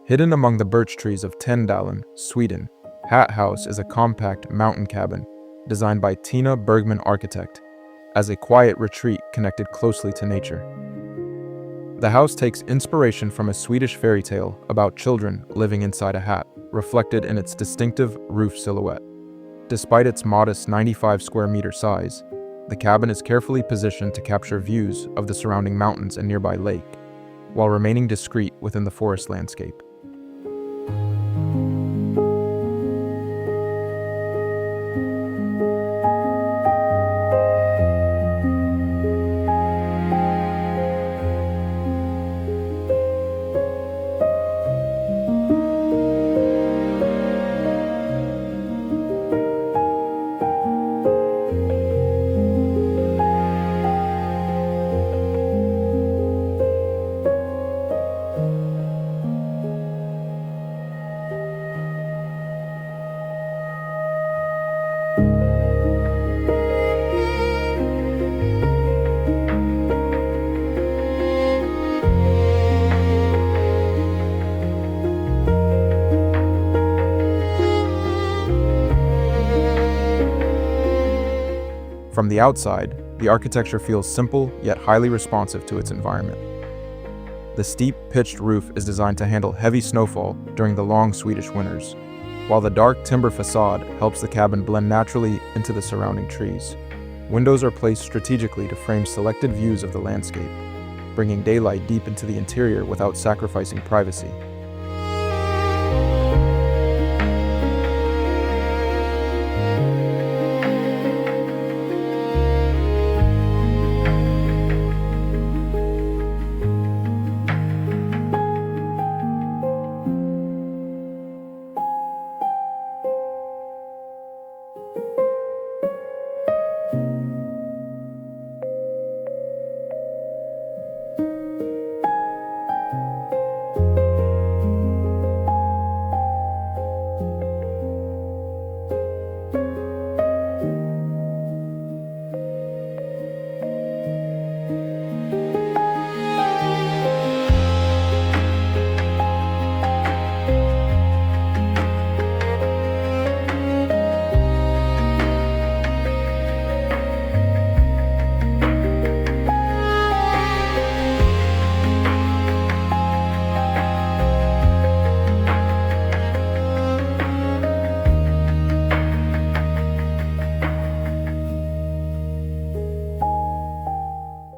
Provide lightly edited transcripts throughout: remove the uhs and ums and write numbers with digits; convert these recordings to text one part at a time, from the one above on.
Hidden among the birch trees of Tänndalen, Sweden, Hat House is a compact mountain cabin designed by Tina Bergman Architect as a quiet retreat connected closely to nature. The house takes inspiration from a Swedish fairy tale about children living inside a hat, reflected in its distinctive roof silhouette. Despite its modest 95 square meter size, the cabin is carefully positioned to capture views of the surrounding mountains and nearby lake, while remaining discreet within the forest landscape. From the outside, the architecture feels simple yet highly responsive to its environment. The steep, pitched roof is designed to handle heavy snowfall during the long Swedish winters, while the dark timber facade helps the cabin blend naturally into the surrounding trees. Windows are placed strategically to frame selected views of the landscape, bringing daylight deep into the interior without sacrificing privacy.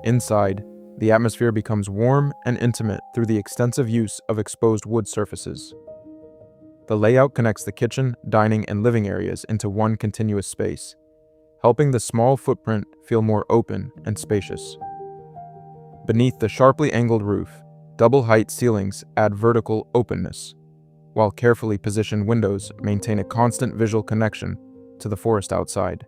Inside, the atmosphere becomes warm and intimate through the extensive use of exposed wood surfaces. The layout connects the kitchen, dining, and living areas into one continuous space, helping the small footprint feel more open and spacious. Beneath the sharply angled roof, double-height ceilings add vertical openness, while carefully positioned windows maintain a constant visual connection to the forest outside.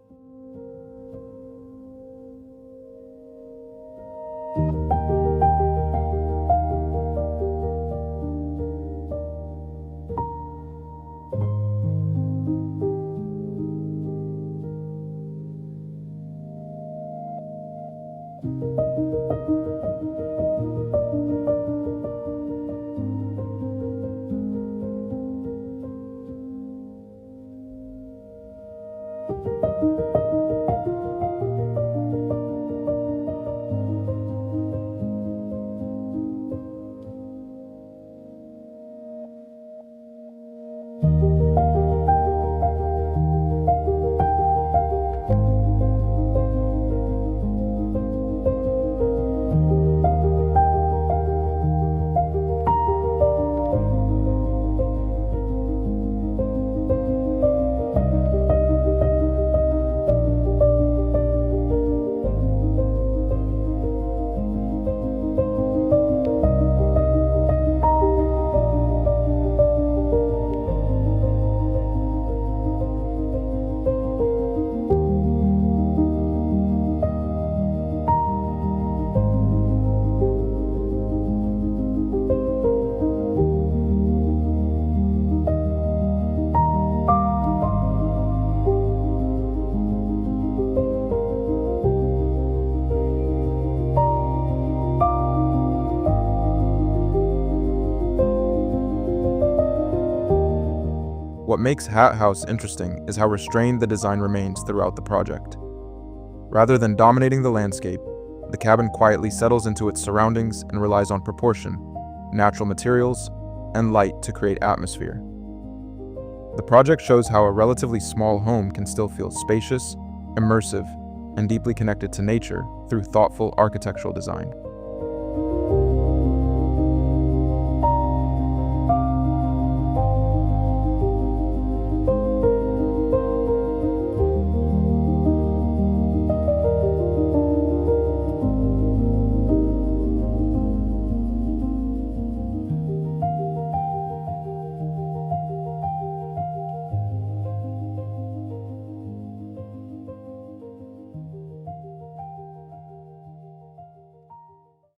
makes Hat House interesting is how restrained the design remains throughout the project. Rather than dominating the landscape, the cabin quietly settles into its surroundings and relies on proportion, natural materials, and light to create atmosphere. The project shows how a relatively small home can still feel spacious, immersive, and deeply connected to nature through thoughtful architectural design.